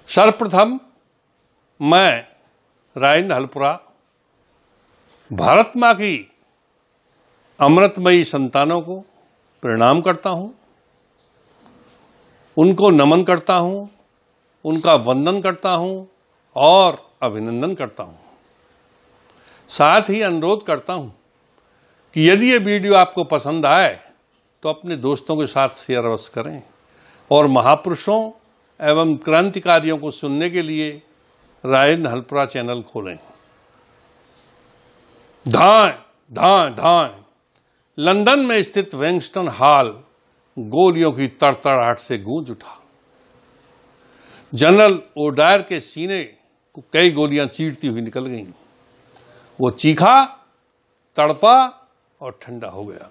सर्वप्रथम मैं राजेंद्र हलपुरा भारत माँ की अमृतमयी संतानों को प्रणाम करता हूं, उनको नमन करता हूं, उनका वंदन करता हूं और अभिनंदन करता हूं। साथ ही अनुरोध करता हूं कि यदि ये वीडियो आपको पसंद आए तो अपने दोस्तों के साथ शेयर अवश्य करें और महापुरुषों एवं क्रांतिकारियों को सुनने के लिए राजेंद्र हलपुरा चैनल खोलें। धाएं धाएं धाएं, लंदन में स्थित वेंगस्टन हॉल गोलियों की तड़तड़ाहट से गूंज उठा। जनरल ओडायर के सीने को कई गोलियां चीरती हुई निकल गईं। वो चीखा, तड़पा और ठंडा हो गया।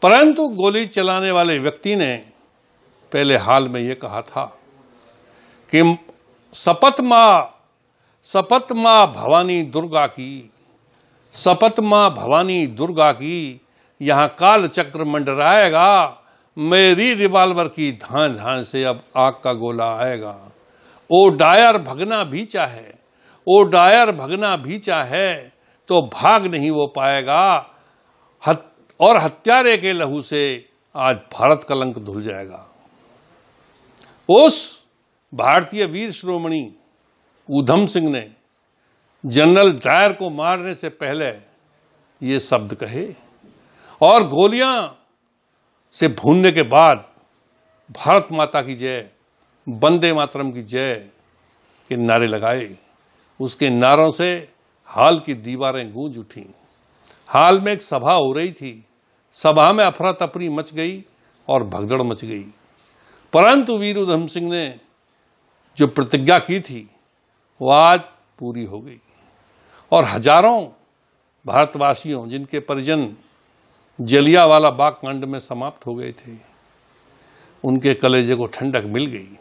परंतु गोली चलाने वाले व्यक्ति ने पहले हाल में यह कहा था कि शपथ मां भवानी दुर्गा की, शपथ मां भवानी दुर्गा की, यहां काल चक्र मंडराएगा, मेरी रिवाल्वर की धान धान से अब आग का गोला आएगा। ओ डायर भगना भी चाहे, ओ डायर भगना भी चाहे तो भाग नहीं वो पाएगा, और हत्यारे के लहू से आज भारत कलंक धुल जाएगा। उस भारतीय वीर शिरोमणि ऊधम सिंह ने जनरल डायर को मारने से पहले ये शब्द कहे और गोलियां से भूनने के बाद भारत माता की जय, वंदे मातरम की जय के नारे लगाए। उसके नारों से हाल की दीवारें गूंज उठी। हाल में एक सभा हो रही थी। सभा में अफरा तफरी मच गई और भगदड़ मच गई। परंतु वीर ऊधम सिंह ने जो प्रतिज्ञा की थी वो आज पूरी हो गई और हजारों भारतवासियों जिनके परिजन जलियांवाला बाग कांड में समाप्त हो गए थे, उनके कलेजे को ठंडक मिल गई।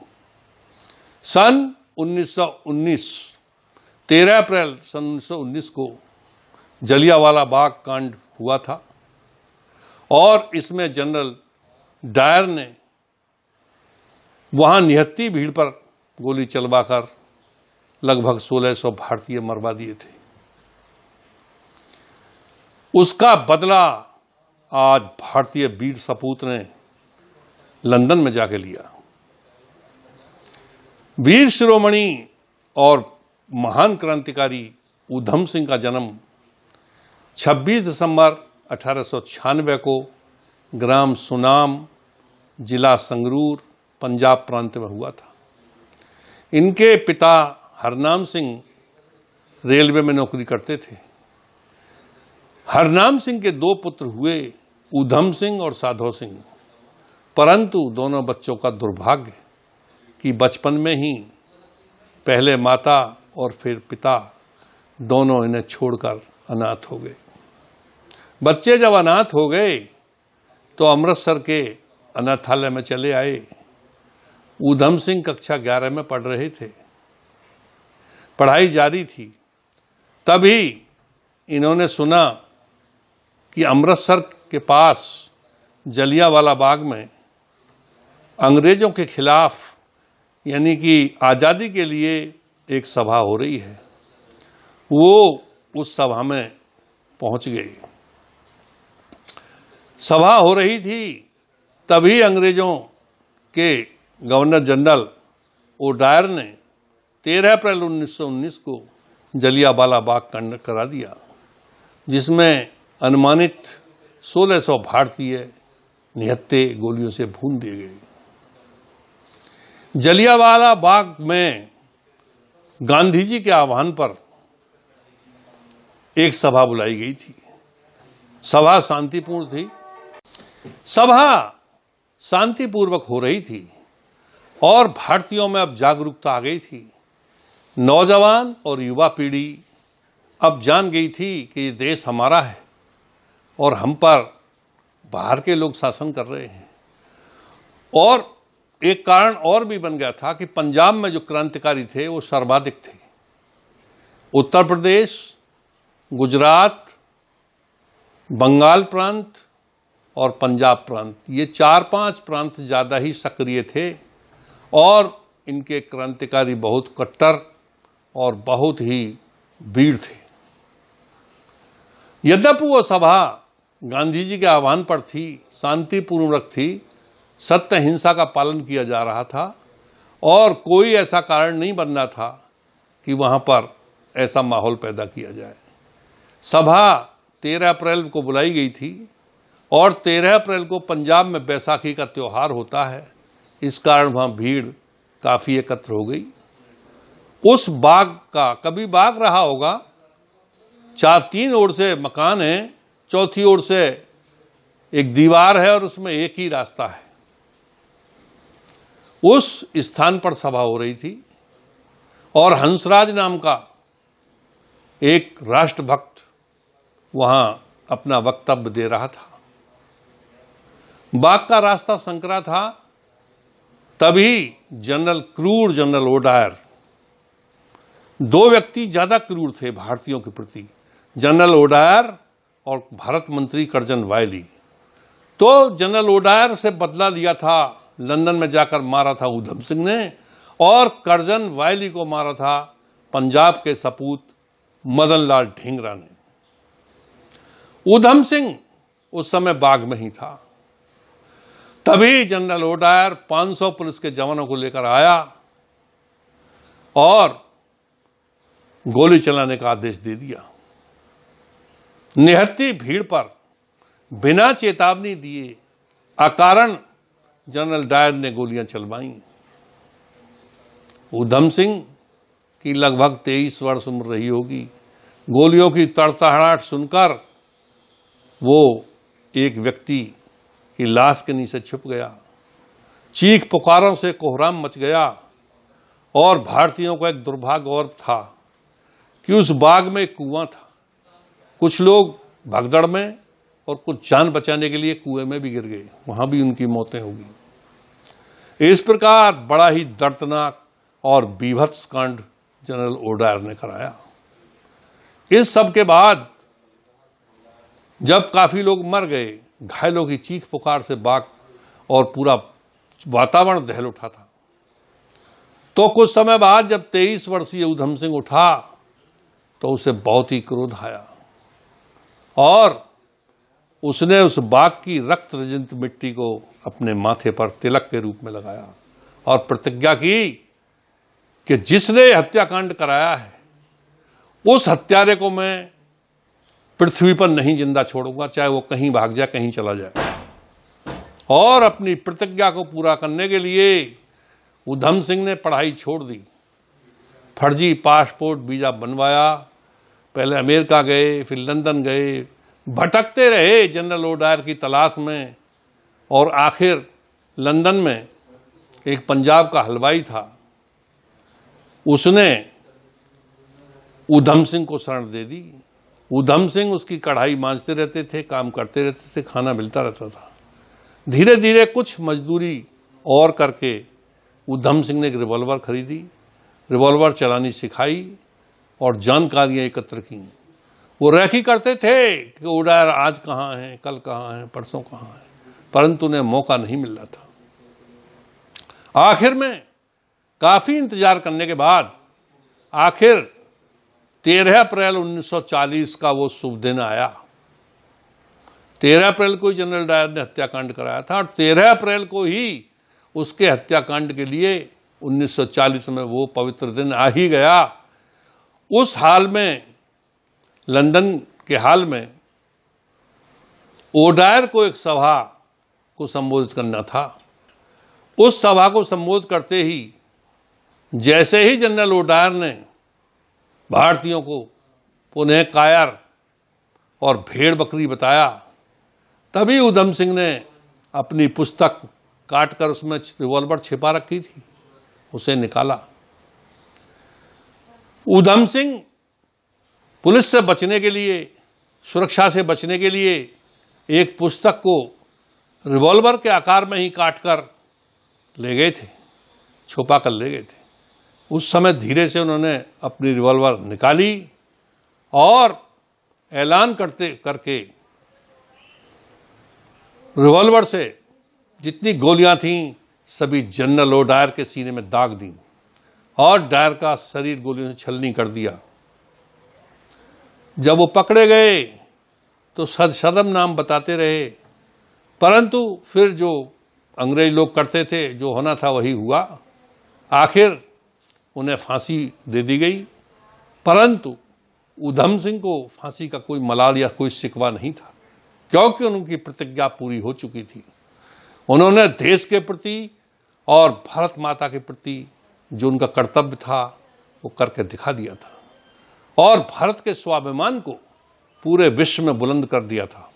सन 1919 13 अप्रैल सन 1919 को जलियांवाला बाग कांड हुआ था और इसमें जनरल डायर ने वहां निहत्ती भीड़ पर गोली चलवाकर लगभग 1600 भारतीय मरवा दिए थे। उसका बदला आज भारतीय वीर सपूत ने लंदन में जाके लिया। वीर शिरोमणि और महान क्रांतिकारी ऊधम सिंह का जन्म 26 दिसंबर 1896 को ग्राम सुनाम, जिला संगरूर, पंजाब प्रांत में हुआ था। इनके पिता हरनाम सिंह रेलवे में नौकरी करते थे। हरनाम सिंह के दो पुत्र हुए, ऊधम सिंह और साधो सिंह। परंतु दोनों बच्चों का दुर्भाग्य कि बचपन में ही पहले माता और फिर पिता दोनों इन्हें छोड़कर अनाथ हो गए। बच्चे जब अनाथ हो गए तो अमृतसर के अनाथालय में चले आए। ऊधम सिंह कक्षा 11 में पढ़ रहे थे। पढ़ाई जारी थी। तभी इन्होंने सुना कि अमृतसर के पास जलियांवाला बाग में अंग्रेजों के खिलाफ यानी कि आज़ादी के लिए एक सभा हो रही है। वो उस सभा में पहुंच गए। सभा हो रही थी, तभी अंग्रेजों के गवर्नर जनरल ओडायर ने 13 अप्रैल 1919 को जलियांवाला बाग कांड करा दिया, जिसमें अनुमानित 1600 भारतीय निहत्थे गोलियों से भून दिए गए। जलियांवाला बाग में गांधी जी के आह्वान पर एक सभा बुलाई गई थी। सभा शांतिपूर्ण थी। सभा शांतिपूर्वक हो रही थी और भारतीयों में अब जागरूकता आ गई थी। नौजवान और युवा पीढ़ी अब जान गई थी कि ये देश हमारा है और हम पर बाहर के लोग शासन कर रहे हैं। और एक कारण और भी बन गया था कि पंजाब में जो क्रांतिकारी थे वो सर्वाधिक थे। उत्तर प्रदेश, गुजरात, बंगाल प्रांत और पंजाब प्रांत, ये 4-5 प्रांत ज़्यादा ही सक्रिय थे और इनके क्रांतिकारी बहुत कट्टर और बहुत ही वीर थे। यद्यपि वो सभा गांधी जी के आह्वान पर थी, शांतिपूर्वक थी, सत्य हिंसा का पालन किया जा रहा था और कोई ऐसा कारण नहीं बनना था कि वहां पर ऐसा माहौल पैदा किया जाए। सभा 13 अप्रैल को बुलाई गई थी और 13 अप्रैल को पंजाब में बैसाखी का त्यौहार होता है, इस कारण वहां भीड़ काफी एकत्र हो गई। उस बाग का, कभी बाग रहा होगा, 3 ओर से मकान है, चौथी ओर से एक दीवार है और उसमें एक ही रास्ता है। उस स्थान पर सभा हो रही थी और हंसराज नाम का एक राष्ट्रभक्त वहां अपना वक्तव्य दे रहा था। बाग का रास्ता संकरा था, तभी क्रूर जनरल ओडायर, 2 व्यक्ति ज्यादा क्रूर थे भारतीयों के प्रति, जनरल ओडायर और भारत मंत्री कर्जन वायली। तो जनरल ओडायर से बदला लिया था, लंदन में जाकर मारा था ऊधम सिंह ने, और कर्जन वायली को मारा था पंजाब के सपूत मदन लाल ढींगरा ने। ऊधम सिंह उस समय बाग में ही था। तभी जनरल ओडायर 500 पुलिस के जवानों को लेकर आया और गोली चलाने का आदेश दे दिया। निहत्थी भीड़ पर बिना चेतावनी दिए अकारण जनरल डायर ने गोलियां चलवाई। ऊधम सिंह की लगभग 23 वर्ष उम्र रही होगी। गोलियों की तड़तड़ाहट सुनकर वो एक व्यक्ति की लाश के नीचे छुप गया। चीख पुकारों से कोहराम मच गया और भारतीयों को एक दुर्भाग्य और था कि उस बाग में एक कुआं था। कुछ लोग भगदड़ में और कुछ जान बचाने के लिए कुएं में भी गिर गए, वहां भी उनकी मौतें हो गई। इस प्रकार बड़ा ही दर्दनाक और बीभत्स कांड जनरल ओडायर ने कराया। इस सब के बाद जब काफी लोग मर गए, घायलों की चीख पुकार से बाग और पूरा वातावरण दहल उठा था, तो कुछ समय बाद जब 23 वर्षीय ऊधम सिंह उठा तो उसे बहुत ही क्रोध आया और उसने उस बाग की रक्त रंजित मिट्टी को अपने माथे पर तिलक के रूप में लगाया और प्रतिज्ञा की कि जिसने हत्याकांड कराया है उस हत्यारे को मैं पृथ्वी पर नहीं जिंदा छोड़ूंगा, चाहे वो कहीं भाग जाए, कहीं चला जाए। और अपनी प्रतिज्ञा को पूरा करने के लिए ऊधम सिंह ने पढ़ाई छोड़ दी, फर्जी पासपोर्ट वीजा बनवाया, पहले अमेरिका गए, फिर लंदन गए, भटकते रहे जनरल ओडायर की तलाश में, और आखिर लंदन में एक पंजाब का हलवाई था, उसने ऊधम सिंह को शरण दे दी। ऊधम सिंह उसकी कढ़ाई मांजते रहते थे, काम करते रहते थे, खाना मिलता रहता था। धीरे धीरे कुछ मजदूरी और करके ऊधम सिंह ने एक रिवॉल्वर खरीदी, रिवॉल्वर चलानी सिखाई और जानकारियां एकत्र की। वो रेकी करते थे कि ओडायर आज कहाँ है, कल कहाँ है, परसों कहाँ है, परंतु उन्हें मौका नहीं मिल रहा था। आखिर में काफी इंतजार करने के बाद आखिर 13 अप्रैल 1940 का वो शुभ दिन आया। 13 अप्रैल को ही जनरल डायर ने हत्याकांड कराया था और 13 अप्रैल को ही उसके हत्याकांड के लिए 1940 में वो पवित्र दिन आ ही गया। उस हाल में, लंदन के हाल में, ओडायर को एक सभा को संबोधित करना था। उस सभा को संबोधित करते ही जैसे ही जनरल ओडायर ने भारतीयों को पुनः कायर और भेड़ बकरी बताया, तभी ऊधम सिंह ने अपनी पुस्तक काटकर उसमें रिवॉल्वर छिपा रखी थी, उसे निकाला। ऊधम सिंह पुलिस से बचने के लिए, सुरक्षा से बचने के लिए एक पुस्तक को रिवॉल्वर के आकार में ही काटकर ले गए थे, छुपा कर ले गए थे। उस समय धीरे से उन्होंने अपनी रिवॉल्वर निकाली और ऐलान करके रिवॉल्वर से जितनी गोलियां थीं सभी जनरल ओडायर के सीने में दाग दी। और डायर का शरीर गोलियों से छलनी कर दिया। जब वो पकड़े गए तो सदसदम नाम बताते रहे, परंतु फिर जो अंग्रेज लोग करते थे, जो होना था वही हुआ। आखिर उन्हें फांसी दे दी गई, परंतु ऊधम सिंह को फांसी का कोई मलाल या कोई शिकवा नहीं था, क्योंकि उनकी प्रतिज्ञा पूरी हो चुकी थी। उन्होंने देश के प्रति और भारत माता के प्रति जो उनका कर्तव्य था वो करके दिखा दिया था, और भारत के स्वाभिमान को पूरे विश्व में बुलंद कर दिया था,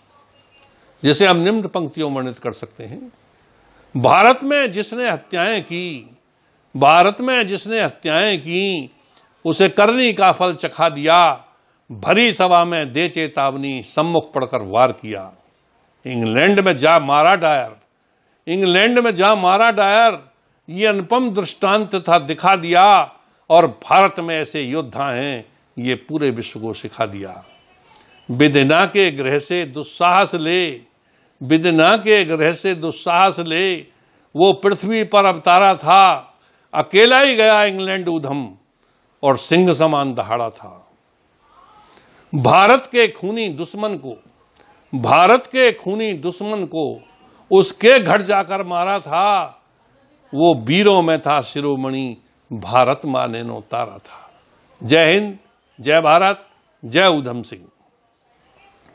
जिसे हम निम्न पंक्तियों में वर्णित कर सकते हैं। भारत में जिसने हत्याएं की, उसे करनी का फल चखा दिया, भरी सभा में दे चेतावनी, सम्मुख पढ़कर वार किया। इंग्लैंड में जा मारा डायर, ये अनुपम दृष्टांत था दिखा दिया, और भारत में ऐसे योद्धा हैं ये पूरे विश्व को सिखा दिया। विदना के ग्रह से दुस्साहस ले, वो पृथ्वी पर अवतारा था, अकेला ही गया इंग्लैंड ऊधम, और सिंह समान दहाड़ा था। भारत के खूनी दुश्मन को उसके घर जाकर मारा था, वो वीरों में था शिरोमणि, भारत माँ ने नो तारा था। जय हिंद, जय भारत, जय ऊधम सिंह।